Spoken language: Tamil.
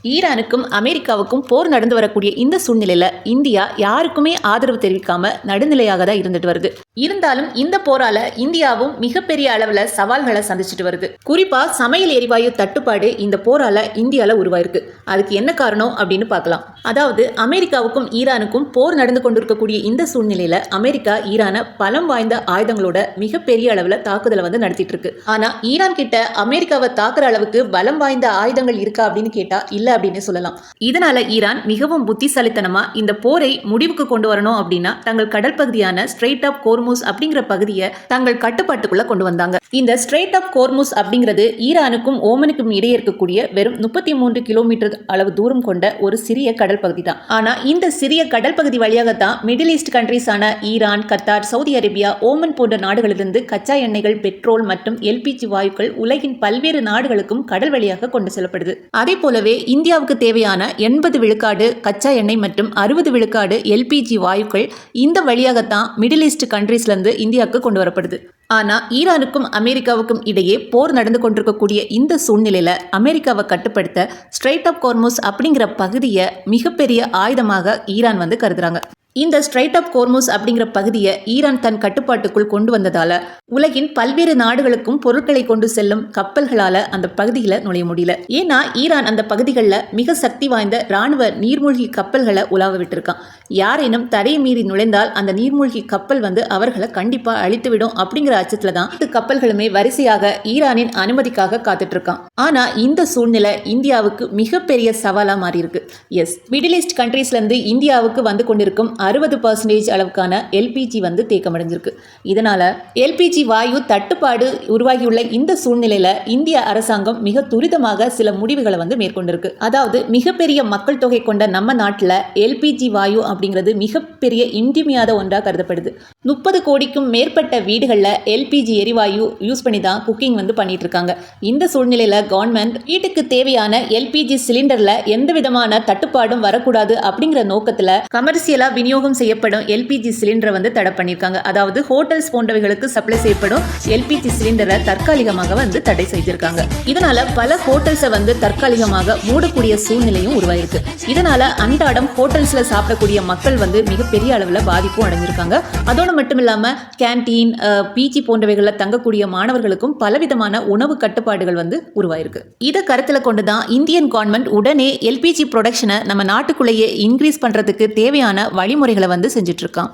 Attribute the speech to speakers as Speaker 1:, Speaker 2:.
Speaker 1: ஈரானுக்கும் அமெரிக்காவுக்கும் போர் நடந்து வரக்கூடிய இந்த சூழ்நிலையில இந்தியா யாருக்குமே ஆதரவு தெரிவிக்காம நடுநிலையாக தான் இருந்துட்டு வருது. இருந்தாலும் இந்த போரால இந்தியாவும் மிகப்பெரிய அளவுல சவால்களை சந்திச்சுட்டு வருது. குறிப்பா சமையல் எரிவாயு தட்டுப்பாடு இந்த போரால இந்தியால உருவாயிருக்கு. அதுக்கு என்ன காரணம் அப்படின்னு பார்க்கலாம். அதாவது அமெரிக்காவுக்கும் ஈரானுக்கும் போர் நடந்து கொண்டிருக்கக்கூடிய இந்த சூழ்நிலையில அமெரிக்கா ஈரான பலம் வாய்ந்த ஆயுதங்களோட மிகப்பெரிய அளவுல தாக்குதலை நடத்திட்டு இருக்கு. ஆனா ஈரான் கிட்ட அமெரிக்காவை தாக்குற அளவுக்கு பலம் வாய்ந்த ஆயுதங்கள் இருக்கா அப்படின்னு கேட்டா இல்ல அப்படின்னு சொல்லலாம். இதனால ஈரான் மிகவும் புத்திசாலித்தனமா இந்த போரை முடிவுக்கு கொண்டு வரணும் அப்படின்னா தங்கள் கடல் பகுதியான ஸ்ட்ரெய்ட் ஆஃப் ஹோர்முஸ் அப்படிங்கிற பகுதியை தங்கள் கட்டுப்பாட்டுக்குள்ள கொண்டு வந்தாங்க. இந்த ஸ்ட்ரெய்ட் ஆஃப் ஹோர்முஸ் அப்படிங்கிறது ஈரானுக்கும் ஓமனுக்கும் இடையே இருக்கக்கூடிய வெறும் 33 கிலோமீட்டர் அளவு தூரம் கொண்ட ஒரு சிறிய கடல் பகுதி தான். ஆனா இந்த சிறிய கடல் பகுதி வழியாகத்தான் மிடில் ஈஸ்ட் கண்ட்ரீஸான Iran, Qatar, Saudi Arabia, Oman போன்ற நாடுகளிலிருந்து கச்சா எண்ணெய்கள், பெட்ரோல் மற்றும் எல்பிஜி வாயுக்கள் உலகின் பல்வேறு நாடுகளுக்கும் கடல் வழியாக கொண்டு செல்லப்படுது. அதே போலவே இந்தியாவுக்கு தேவையான 80 விழுக்காடு கச்சா எண்ணெய் மற்றும் 60 விழுக்காடு எல்பிஜி வாயுக்கள் இந்த வழியாகத்தான் மிடில் ஈஸ்ட் கண்ட்ரீஸ்ல இருந்து இந்தியாவுக்கு கொண்டு வரப்படுது. ஆனா ஈரானுக்கும் அமெரிக்காவுக்கும் இடையே போர் நடந்து கொண்டிருக்கக்கூடிய இந்த சூழ்நிலையில அமெரிக்காவை கட்டுப்படுத்த ஸ்ட்ரெய்ட் ஆஃப் ஹோர்முஸ் அப்படிங்கிற பகுதியை மிகப்பெரிய ஆயுதமாக ஈரான் கருதுறாங்க. இந்த ஸ்ட்ரெய்ட் ஆஃப் ஹோர்முஸ் அப்படிங்கிற பகுதியை ஈரான் தன் கட்டுப்பாட்டுக்குள் கொண்டு வந்ததால உலகின் பல்வேறு நாடுகளுக்கும் பொருட்களை கொண்டு செல்லும் கப்பல்களால அந்த பகுதியில் நுழைய முடியல. ஏன்னா ஈரான் அந்த பகுதிகளில் மிக சக்தி வாய்ந்த ராணுவ நீர்மூழ்கி கப்பல்களை உலாவ விட்டுருக்கான். யாரேனும் தடையை மீறி நுழைந்தால் அந்த நீர்மூழ்கி கப்பல் அவர்களை கண்டிப்பா அழித்துவிடும் அப்படிங்கிற அச்சத்துல தான் இந்த கப்பல்களுமே வரிசையாக ஈரானின் அனுமதிக்காக காத்துட்டு இருக்கான். ஆனா இந்த சூழ்நிலை இந்தியாவுக்கு மிகப்பெரிய சவாலா மாறி இருக்கு. எஸ், மிடில் ஈஸ்ட் கண்ட்ரீஸ்ல இருந்து இந்தியாவுக்கு வந்து கொண்டிருக்கும் 60% அளவுக்கான எல்பிஜி தேக்கமடைஞ்சிருக்கு. இதனால எல்பிஜி வாயு தட்டுப்பாடு உருவாகியுள்ள இந்த சூழ்நிலையில இந்திய அரசாங்கம் மிக துரிதமாக சில முடிவுகளை மேற்கொண்டிருக்கு. அதாவது மிகப்பெரிய மக்கள் தொகை கொண்ட நம்ம நாட்டில் எல்பிஜி வாயு அப்படிங்கிறது மிகப்பெரிய இன்றியமையாத ஒன்றாக கருதப்படுது. 30 கோடிக்கும் மேற்பட்ட வீடுகளில் எல்பிஜி எரிவாயு யூஸ் பண்ணி தான் குக்கிங் பண்ணிட்டு இருக்காங்க. இந்த சூழ்நிலையில கவர்மெண்ட் வீட்டுக்கு தேவையான எல்பிஜி சிலிண்டர்ல எந்த விதமான தட்டுப்பாடும் வரக்கூடாது அப்படிங்கிற நோக்கத்தில் கமர்சியலா விநியோகம் செய்யப்படும் எல்பிஜி சிலிண்டரை தடை பண்ணியிருக்காங்க. அதாவது ஹோட்டல்ஸ் போன்றவைகளுக்கு சப்ளை செய்யப்படும் எல்பிஜி சிலிண்டரை தற்காலிகமாக தடை செய்திருக்காங்க. இதனால பல ஹோட்டல்ஸை தற்காலிகமாக மூடக்கூடிய சூழ்நிலையும் உருவாயிருக்கு. இதனால அன்றாடம் ஹோட்டல்ஸ்ல சாப்பிடக்கூடிய மக்கள் மிகப்பெரிய அளவில் பாதிப்பும் அடைஞ்சிருக்காங்க. அதோடு மட்டும் இல்லாம கேன்டீன், பிஜி போன்றவைகளில் தங்கக்கூடிய மாணவர்களுக்கும் பலவிதமான உணவு கட்டுப்பாடுகள் உருவாயிருக்கு. இதை கருத்தில் கொண்டுதான் இந்தியன் கவர்மெண்ட் உடனே எல்பிஜி ப்ரொடக்ஷனை நம்ம நாட்டுக்குள்ளேயே இன்க்ரீஸ் பண்றதுக்கு தேவையான வழிமுறைகளை செஞ்சுட்டு இருக்கான்.